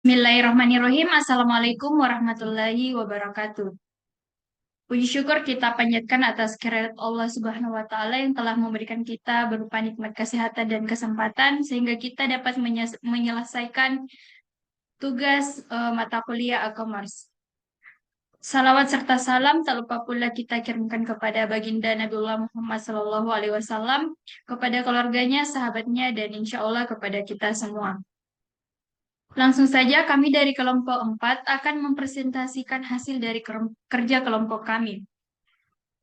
Bismillahirrahmanirrahim. Assalamualaikum warahmatullahi wabarakatuh. Puji syukur kita panjatkan atas kehadirat Allah Subhanahu wa Ta'ala yang telah memberikan kita berupa nikmat kesehatan dan kesempatan sehingga kita dapat menyelesaikan tugas mata kuliah e-commerce. Salawat serta salam tak lupa pula kita kirimkan kepada baginda Nabiullah Muhammad SAW, kepada keluarganya, sahabatnya, dan insya Allah kepada kita semua. Langsung saja kami dari kelompok 4 akan mempresentasikan hasil dari kerja kelompok kami.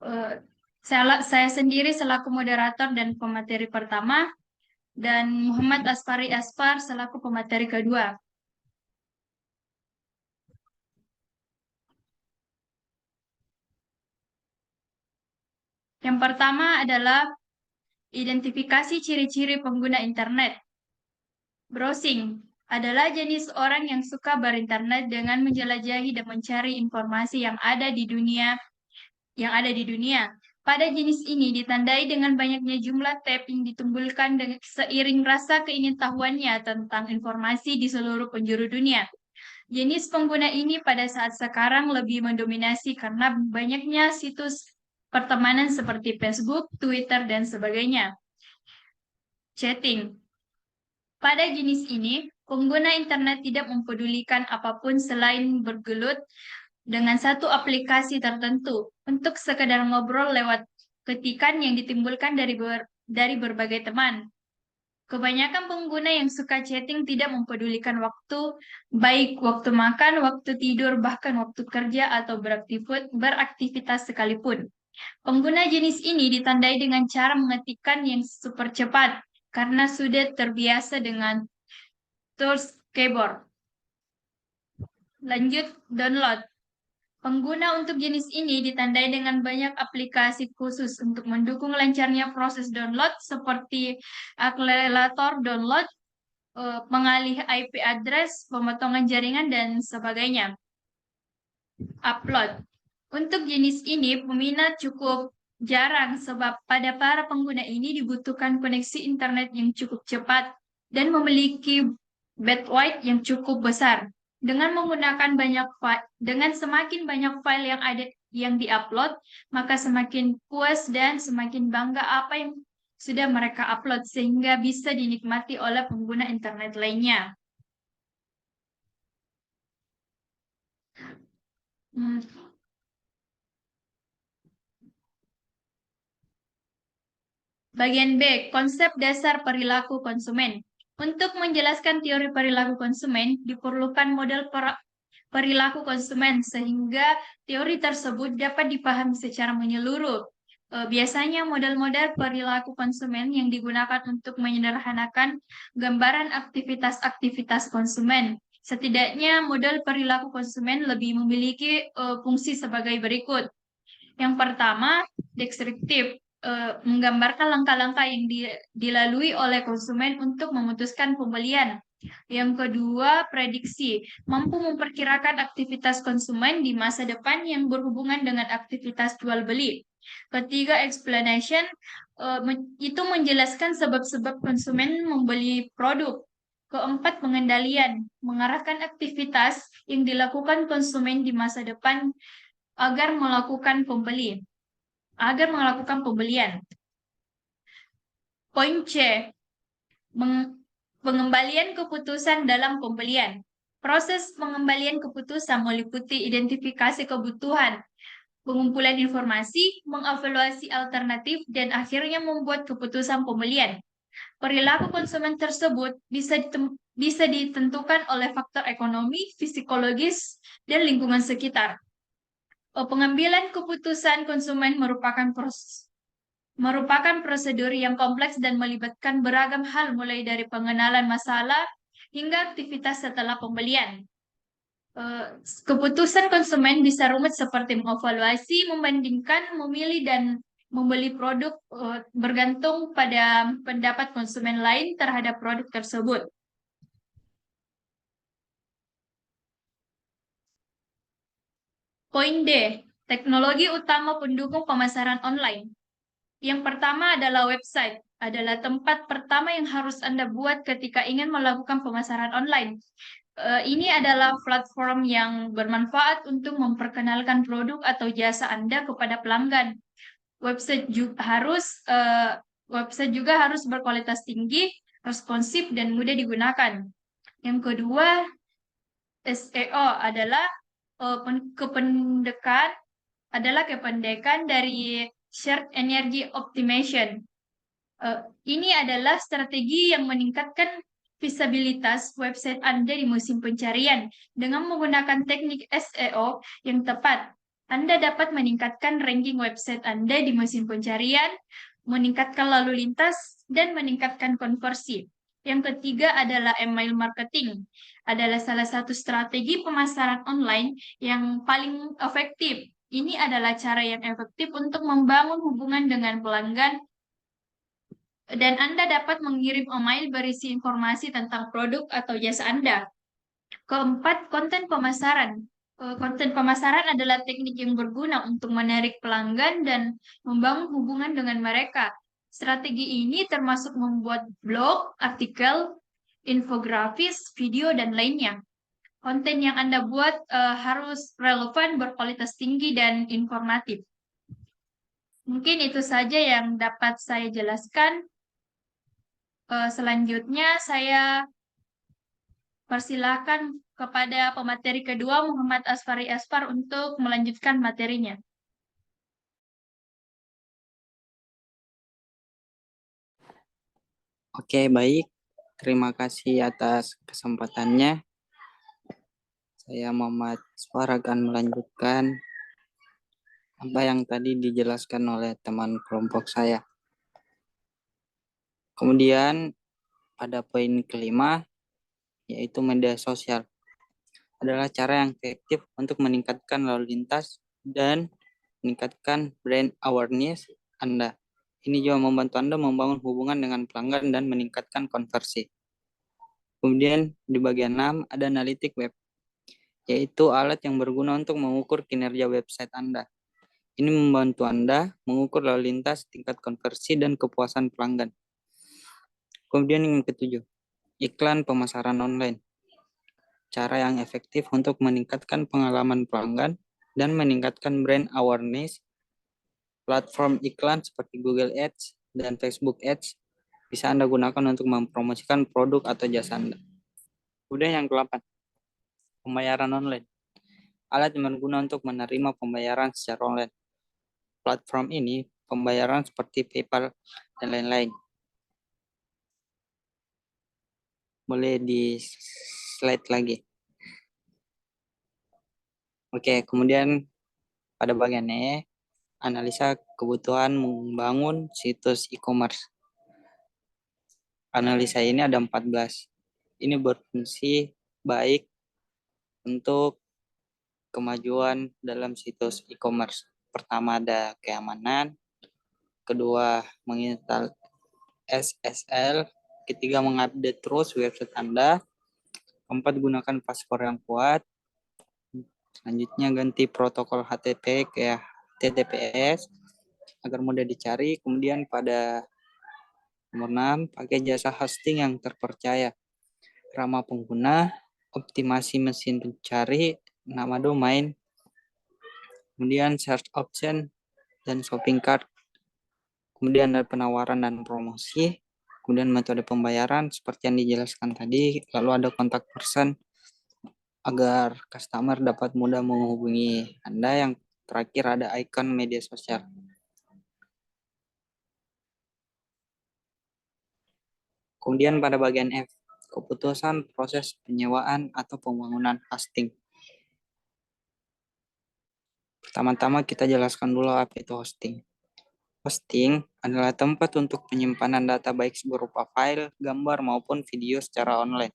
Eh, saya sendiri selaku moderator dan pemateri pertama, dan Muhammad Asfari Asfar selaku pemateri kedua. Yang pertama adalah identifikasi ciri-ciri pengguna internet. Browsing adalah jenis orang yang suka berinternet dengan menjelajahi dan mencari informasi yang ada di dunia. Pada jenis ini ditandai dengan banyaknya jumlah tab yang ditimbulkan dengan seiring rasa keingintahuannya tentang informasi di seluruh penjuru dunia. Jenis pengguna ini pada saat sekarang lebih mendominasi karena banyaknya situs pertemanan seperti Facebook, Twitter, dan sebagainya. Chatting. Pada jenis ini, pengguna internet tidak mempedulikan apapun selain bergelut dengan satu aplikasi tertentu untuk sekedar ngobrol lewat ketikan yang ditimbulkan dari berbagai teman. Kebanyakan pengguna yang suka chatting tidak mempedulikan waktu, baik waktu makan, waktu tidur, bahkan waktu kerja atau beraktivitas sekalipun. Pengguna jenis ini ditandai dengan cara mengetikkan yang super cepat karena sudah terbiasa dengan tools keyboard. Lanjut, download. Pengguna untuk jenis ini ditandai dengan banyak aplikasi khusus untuk mendukung lancarnya proses download seperti akselerator download, pengalih IP address, pemotongan jaringan, dan sebagainya. Upload. Untuk jenis ini, peminat cukup jarang sebab pada para pengguna ini dibutuhkan koneksi internet yang cukup cepat dan memiliki bandwidth yang cukup besar. Dengan semakin banyak file yang diupload, maka semakin puas dan semakin bangga apa yang sudah mereka upload sehingga bisa dinikmati oleh pengguna internet lainnya. Bagian B, konsep dasar perilaku konsumen. Untuk menjelaskan teori perilaku konsumen, diperlukan model perilaku konsumen sehingga teori tersebut dapat dipahami secara menyeluruh. Biasanya model-model perilaku konsumen yang digunakan untuk menyederhanakan gambaran aktivitas-aktivitas konsumen. Setidaknya model perilaku konsumen lebih memiliki fungsi sebagai berikut. Yang pertama, deskriptif, menggambarkan langkah-langkah yang dilalui oleh konsumen untuk memutuskan pembelian. Yang kedua, prediksi, mampu memperkirakan aktivitas konsumen di masa depan yang berhubungan dengan aktivitas jual beli. Ketiga, explanation, itu menjelaskan sebab-sebab konsumen membeli produk. Keempat, pengendalian, mengarahkan aktivitas yang dilakukan konsumen di masa depan agar melakukan pembelian. Poin C, pengembalian keputusan dalam pembelian. Proses pengembalian keputusan meliputi identifikasi kebutuhan, pengumpulan informasi, mengevaluasi alternatif, dan akhirnya membuat keputusan pembelian. Perilaku konsumen tersebut bisa ditentukan oleh faktor ekonomi, psikologis, dan lingkungan sekitar. Pengambilan keputusan konsumen merupakan prosedur yang kompleks dan melibatkan beragam hal mulai dari pengenalan masalah hingga aktivitas setelah pembelian. Keputusan konsumen bisa rumit seperti mengevaluasi, membandingkan, memilih, dan membeli produk bergantung pada pendapat konsumen lain terhadap produk tersebut. Poin D, teknologi utama pendukung pemasaran online. Yang pertama adalah website, adalah tempat pertama yang harus Anda buat ketika ingin melakukan pemasaran online. Ini adalah platform yang bermanfaat untuk memperkenalkan produk atau jasa Anda kepada pelanggan. Website juga harus berkualitas tinggi, responsif, dan mudah digunakan. Yang kedua, SEO kependekan kependekan dari Search Energy Optimization. Ini adalah strategi yang meningkatkan visibilitas website Anda di musim pencarian. Dengan menggunakan teknik SEO yang tepat, Anda dapat meningkatkan ranking website Anda di musim pencarian, meningkatkan lalu lintas, dan meningkatkan konversi. Yang ketiga adalah email marketing. Adalah salah satu strategi pemasaran online yang paling efektif. Ini adalah cara yang efektif untuk membangun hubungan dengan pelanggan dan Anda dapat mengirim email berisi informasi tentang produk atau jasa Anda. Keempat, konten pemasaran. Konten pemasaran adalah teknik yang berguna untuk menarik pelanggan dan membangun hubungan dengan mereka. Strategi ini termasuk membuat blog, artikel, infografis, video, dan lainnya. Konten yang Anda buat harus relevan, berkualitas tinggi, dan informatif. Mungkin itu saja yang dapat saya jelaskan. Selanjutnya saya persilakan kepada pemateri kedua Muhammad Asfari Aspar untuk melanjutkan materinya. Oke, baik. Terima kasih atas kesempatannya. Saya Muhammad Asfar akan melanjutkan apa yang tadi dijelaskan oleh teman kelompok saya. Kemudian pada poin kelima, yaitu media sosial. Adalah cara yang efektif untuk meningkatkan lalu lintas dan meningkatkan brand awareness Anda. Ini juga membantu Anda membangun hubungan dengan pelanggan dan meningkatkan konversi. Kemudian di bagian 6 ada analitik web, yaitu alat yang berguna untuk mengukur kinerja website Anda. Ini membantu Anda mengukur lalu lintas, tingkat konversi, dan kepuasan pelanggan. Kemudian yang ketujuh, iklan pemasaran online. Cara yang efektif untuk meningkatkan pengalaman pelanggan dan meningkatkan brand awareness. Platform iklan seperti Google Ads dan Facebook Ads bisa Anda gunakan untuk mempromosikan produk atau jasa Anda. Kemudian yang ke-8, pembayaran online. Alat yang berguna untuk menerima pembayaran secara online. Platform ini pembayaran seperti PayPal dan lain-lain. Boleh di slide lagi. Oke, kemudian pada bagian E, analisa kebutuhan membangun situs e-commerce. Analisa ini ada 14. Ini berfungsi baik untuk kemajuan dalam situs e-commerce. Pertama ada keamanan, kedua menginstal SSL, ketiga mengupdate terus website Anda, keempat gunakan password yang kuat, selanjutnya ganti protokol HTTP ke HTTPS agar mudah dicari, kemudian pada nomor 6 pakai jasa hosting yang terpercaya, ramah pengguna, optimasi mesin pencari, nama domain, kemudian search option dan shopping cart, kemudian ada penawaran dan promosi, kemudian metode pembayaran seperti yang dijelaskan tadi, lalu ada kontak person agar customer dapat mudah menghubungi Anda. Yang terakhir ada icon media sosial. Kemudian pada bagian F, keputusan proses penyewaan atau pembangunan hosting. Pertama-tama kita jelaskan dulu apa itu hosting. Hosting adalah tempat untuk penyimpanan data baik berupa file, gambar, maupun video secara online,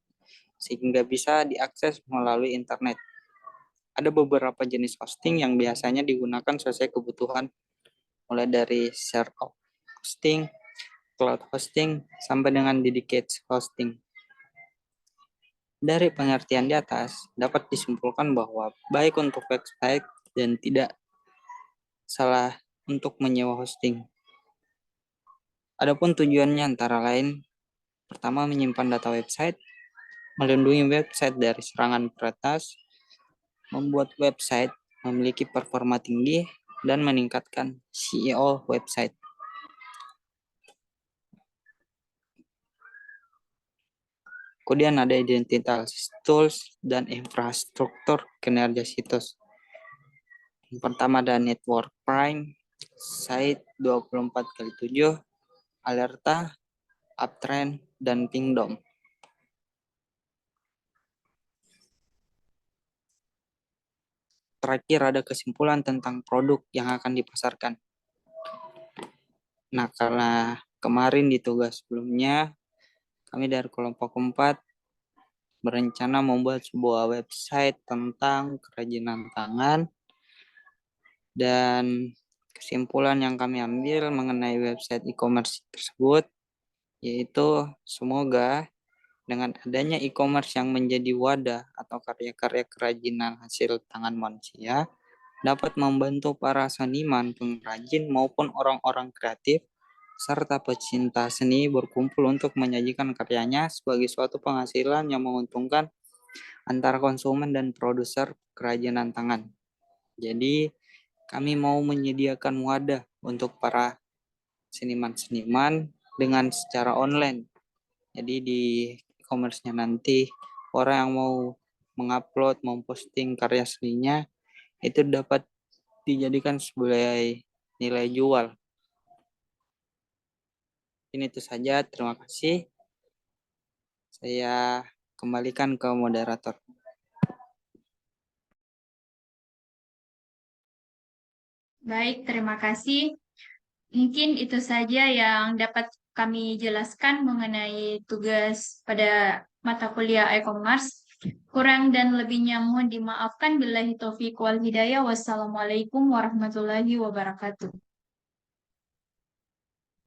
sehingga bisa diakses melalui internet. Ada beberapa jenis hosting yang biasanya digunakan sesuai kebutuhan, mulai dari share hosting, cloud hosting, sampai dengan dedicated hosting. Dari pengertian di atas, dapat disimpulkan bahwa baik untuk website dan tidak salah untuk menyewa hosting. Adapun tujuannya antara lain, pertama menyimpan data website, melindungi website dari serangan peretas, membuat website memiliki performa tinggi, dan meningkatkan SEO website. Kemudian ada identitas tools dan infrastruktur kinerja situs. Yang pertama ada Network Prime, Site 24x7, Alerta, Uptrend, dan Pingdom. Terakhir ada kesimpulan tentang produk yang akan dipasarkan. Nah, karena kemarin di tugas sebelumnya, kami dari kelompok 4 berencana membuat sebuah website tentang kerajinan tangan, dan kesimpulan yang kami ambil mengenai website e-commerce tersebut yaitu semoga dengan adanya e-commerce yang menjadi wadah atau karya-karya kerajinan hasil tangan manusia dapat membantu para seniman, pengrajin maupun orang-orang kreatif serta pecinta seni berkumpul untuk menyajikan karyanya sebagai suatu penghasilan yang menguntungkan antara konsumen dan produser kerajinan tangan. Jadi kami mau menyediakan wadah untuk para seniman-seniman dengan secara online. Jadi di e-commerce-nya nanti orang yang mau mengupload, memposting karya seninya itu dapat dijadikan sebagai nilai jual. Ini itu saja, terima kasih. Saya kembalikan ke moderator. Baik, terima kasih. Mungkin itu saja yang dapat kami jelaskan mengenai tugas pada mata kuliah e-commerce. Kurang dan lebihnya mohon dimaafkan. Billahi taufiq wal hidayah. Wassalamualaikum warahmatullahi wabarakatuh.